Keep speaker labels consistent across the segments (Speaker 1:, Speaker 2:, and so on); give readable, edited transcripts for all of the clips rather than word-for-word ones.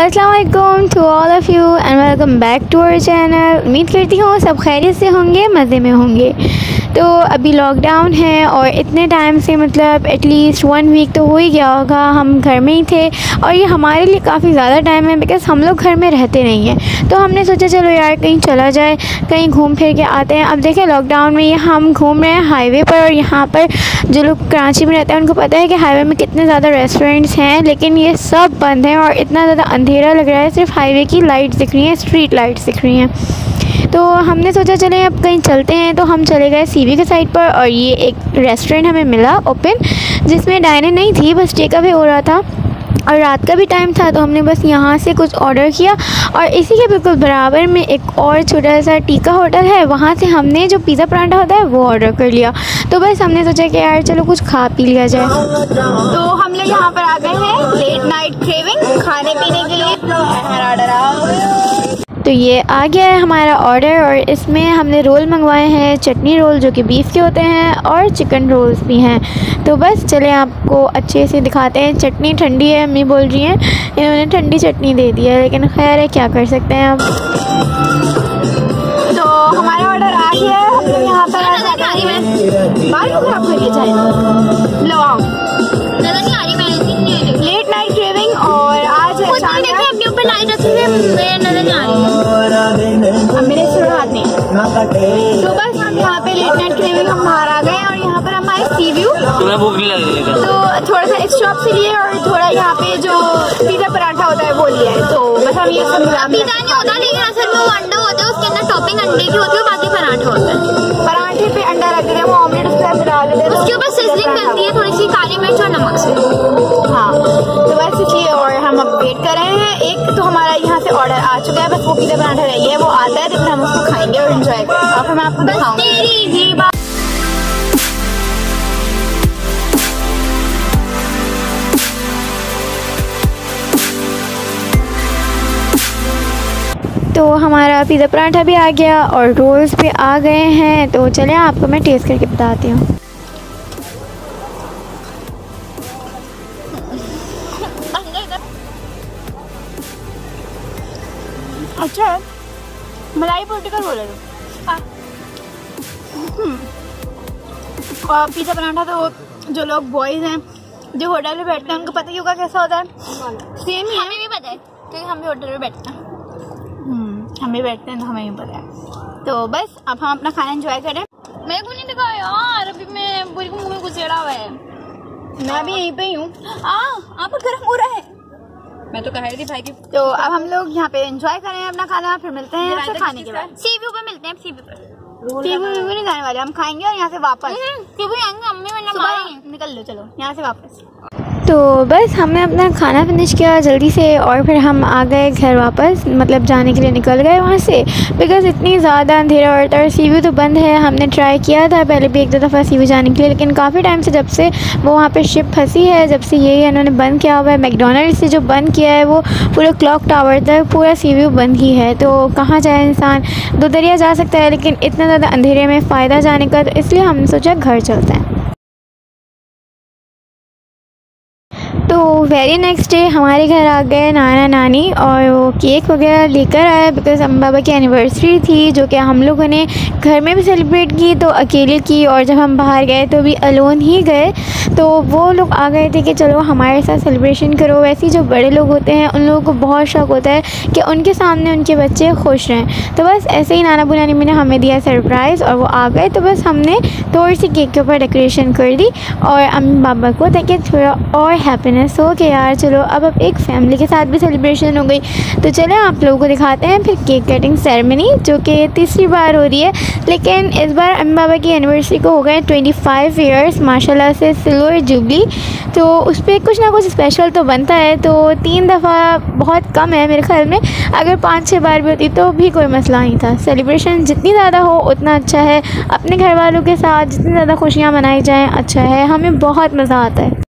Speaker 1: अस्सलाम वालेकुम to all of you and welcome back to our channel. उम्मीद करती हूँ सब खैरियत से होंगे, मज़े में होंगे। तो अभी लॉकडाउन है और इतने टाइम से मतलब एटलीस्ट 1 वीक तो हो ही गया होगा हम घर में ही थे, और ये हमारे लिए काफ़ी ज़्यादा टाइम है बिकॉज़ हम लोग घर में रहते नहीं हैं। तो हमने सोचा चलो यार कहीं चला जाए, कहीं घूम फिर के आते हैं। अब देखें लॉकडाउन में ये हम घूम रहे हैं हाईवे पर, और यहाँ पर जो लोग कराची में रहते हैं उनको पता है कि हाईवे में कितने ज़्यादा रेस्टोरेंट्स हैं, लेकिन ये सब बंद हैं और इतना ज़्यादा अंधेरा लग रहा है, सिर्फ हाईवे की लाइट्स दिख रही हैं, स्ट्रीट लाइट्स दिख रही हैं। तो हमने सोचा चले अब कहीं चलते हैं, तो हम चले गए सीवी के साइड पर, और ये एक रेस्टोरेंट हमें मिला ओपन, जिसमें डाइनिंग नहीं थी, बस टेक अवे हो रहा था और रात का भी टाइम था। तो हमने बस यहाँ से कुछ ऑर्डर किया, और इसी के बिल्कुल बराबर में एक और छोटा सा टीका होटल है, वहाँ से हमने जो पिज़्ज़ा पराठा होता है वो ऑर्डर कर लिया। तो बस हमने सोचा कि यार चलो कुछ खा पी लिया जाए। तो हम लोग यहाँ पर आ गए हैं लेट नाइट क्रेविंग खाने पीने के लिए। तो ये आ गया है हमारा ऑर्डर, और इसमें हमने रोल मंगवाए हैं, चटनी रोल जो कि बीफ के होते हैं, और चिकन रोल्स भी हैं। तो बस चले आपको अच्छे से दिखाते हैं। चटनी ठंडी है, अम्मी बोल रही हैं इन्होंने ठंडी चटनी दे दी है, लेकिन खैर है क्या कर सकते हैं अब। तो हमारा ऑर्डर आ गया है, हम लोग यहाँ पर बाल खराब करिए जाए लो आओ लेट नाइट क्रेविंग। और आज अपने ऊपर लाइट रखी हुई नजर नहीं आ रही, अब मेरे सिर हाथ नहीं। तो बस हम यहाँ पे लेट नाइट क्रेविंग हम बाहर आ गए, और यहाँ पर हमारे सी व्यू तुम्हें भूख नहीं लगी तो थोड़ा सा इस शॉप से लिए, और थोड़ा यहाँ पे जो पिज़्ज़ा पराठा होता है वो लिया है। तो बस हम ये सब पिज़्ज़ा नहीं होता, लेकिन असल में वो अंडा होता है, उसके अंदर टॉपिंग अंडे की होती है, बाकी पराठा होता है। पराठे पे अंडा रख देते हैं, वो ऑमलेट उस पर डाल देते हैं, उसके ऊपर सिजलिंग करती है थोड़ी सी काली मिर्च और नमक से। हाँ तो बस इसलिए, और हम अब वेट कर रहे हैं। एक तो हमारा यहाँ से ऑर्डर आ चुका है, बस वो पिज़्ज़ा पराठा रही है, वो आता है तो फिर हम उसको खाएंगे और एंजॉय करेंगे, और फिर मैं आपको दिखाऊंगी। तो हमारा पिज़्ज़ा पराठा भी आ गया और रोल्स भी आ गए हैं। तो चलिए आपको मैं टेस्ट करके बताती हूँ। अच्छा है, मलाई पोटी का रोल है। और पिज़्ज़ा पराठा तो जो लोग बॉयज़ हैं जो होटल में बैठते हैं उनको पता ही होगा कैसा होता है। सेम ही हमें भी पता है क्योंकि हम भी होटल में बैठते हैं। हम भी बैठते हैं तो हमें भी पता है। तो बस अब हम अपना खाना एंजॉय करें। मेरे को नहीं दिखाया यार, अभी मैं पूरी मुँह में गुस्सेड़ा हुआ है। मैं भी यहीं पे ही हूँ। आप गर्म हो रहा है, मैं तो कह रही थी भाई की। तो अब हम लोग यहाँ पे एंजॉय करें अपना खाना, फिर मिलते हैं यहाँ से खाने के बाद। सी व्यू पे मिलते हैं, सी व्यू पर। सी व्यू नहीं जाने वाले, हम खाएंगे और यहाँ से वापस सी व्यू आएंगे, अम्मी निकल लो चलो यहाँ से वापस। तो बस हमने अपना खाना फिनिश किया जल्दी से, और फिर हम आ गए घर वापस, मतलब जाने के लिए निकल गए वहाँ से, बिकॉज़ इतनी ज़्यादा अंधेरा होता है। सी व्यू तो बंद है, हमने ट्राई किया था पहले भी 1-2 दफ़ा सी व्यू जाने के लिए, लेकिन काफ़ी टाइम से जब से वो वहाँ पे शिप फंसी है, जब से ये इन्होंने बंद किया हुआ है, मैकडोनल्ड से जो बंद किया है, वो पूरा क्लॉक टावर तक पूरा सी व्यू बंद ही है। तो कहाँ जाए इंसान, 2 दरिया जा सकता है, लेकिन इतना ज़्यादा अंधेरे में फ़ायदा जाने का, तो इसलिए हमने सोचा घर चलते हैं। तो वेरी नेक्स्ट डे हमारे घर आ गए नाना नानी, और वो केक वगैरह लेकर आया, बिकॉज़ अम्मा बाबा की एनिवर्सरी थी, जो कि हम लोगों ने घर में भी सेलिब्रेट की तो अकेले की, और जब हम बाहर गए तो भी अलोन ही गए। तो वो लोग आ गए थे कि चलो हमारे साथ सेलिब्रेशन करो। वैसे ही जो बड़े लोग होते हैं उन लोगों को बहुत शौक़ होता है कि उनके सामने उनके बच्चे खुश रहें। तो बस ऐसे ही नाना बुनानी ने हमें दिया सरप्राइज़, और वो आ गए। तो बस हमने थोड़ी सी केक के ऊपर डेकोरेशन कर दी, और अम्मी बाबा को ताकि थोड़ा और हैप्पीनेस हो कि यार चलो अब एक फैमिली के साथ भी सेलिब्रेशन हो गई। तो चलें आप लोगों को दिखाते हैं फिर केक कटिंग सेरेमनी, जो कि तीसरी बार हो रही है, लेकिन इस बार अम्मी बाबा की एनिवर्सरी को हो गए 25 ईयर्स माशाल्लाह से, सिल्वर जुबली। तो उस पर कुछ ना कुछ स्पेशल तो बनता है। तो 3 दफ़ा बहुत कम है मेरे ख्याल में, अगर 5-6 बार भी होती तो भी कोई मसला नहीं था। सेलिब्रेशन जितनी ज़्यादा हो उतना अच्छा है, अपने घर वालों के साथ जितनी ज़्यादा खुशियाँ मनाई जाएँ अच्छा है, हमें बहुत मज़ा आता है।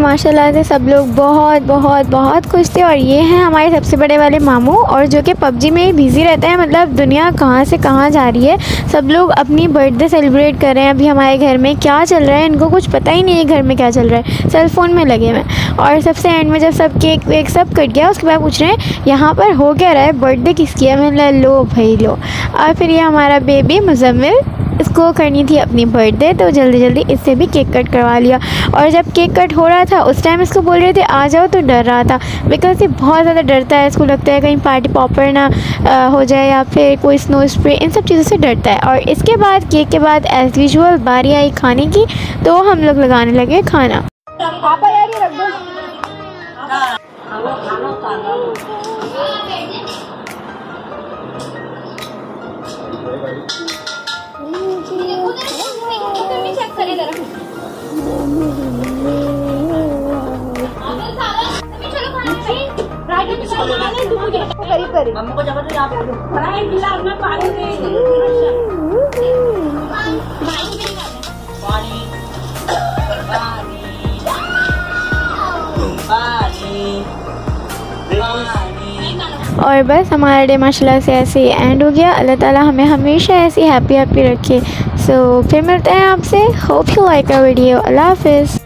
Speaker 2: माशाल्लाह से सब लोग बहुत बहुत बहुत खुश थे। और ये हैं हमारे सबसे बड़े वाले मामू, और जो कि पबजी में ही बिज़ी रहते हैं। मतलब दुनिया कहाँ से कहाँ जा रही है, सब लोग अपनी बर्थडे सेलिब्रेट कर रहे हैं। अभी हमारे घर में क्या चल रहा है इनको कुछ पता ही नहीं है, घर में क्या चल रहा है, सेल फ़ोन में लगे हुए हैं। और सबसे एंड में जब सब केक वेक सब कट गया, उसके बाद पूछ रहे हैं यहाँ पर हो क्या रहा है, बर्थडे किसकी है। मैंने लो भाई लो। और फिर ये हमारा बेबी मुजम्मिल, इसको करनी थी अपनी बर्थडे, तो जल्दी जल्दी इससे भी केक कट करवा लिया। और जब केक कट हो रहा था उस टाइम इसको बोल रहे थे आ जाओ, तो डर रहा था बिकॉज ये बहुत ज़्यादा डरता है। इसको लगता है कहीं पार्टी पॉपर ना हो जाए या फिर कोई स्नो स्प्रे, इन सब चीज़ों से डरता है। और इसके बाद केक के बाद एज़ यूजुअल बारी आई खाने की, तो हम लोग लगाने लगे खाना। और बस हमारा डे माशाल्लाह से ऐसे ही एंड हो गया। अल्लाह ताला हमें हमेशा ऐसी हैप्पी रखे। सो फिर मिलते हैं आपसे। Hope you like our video. अल्लाह हाफिज़।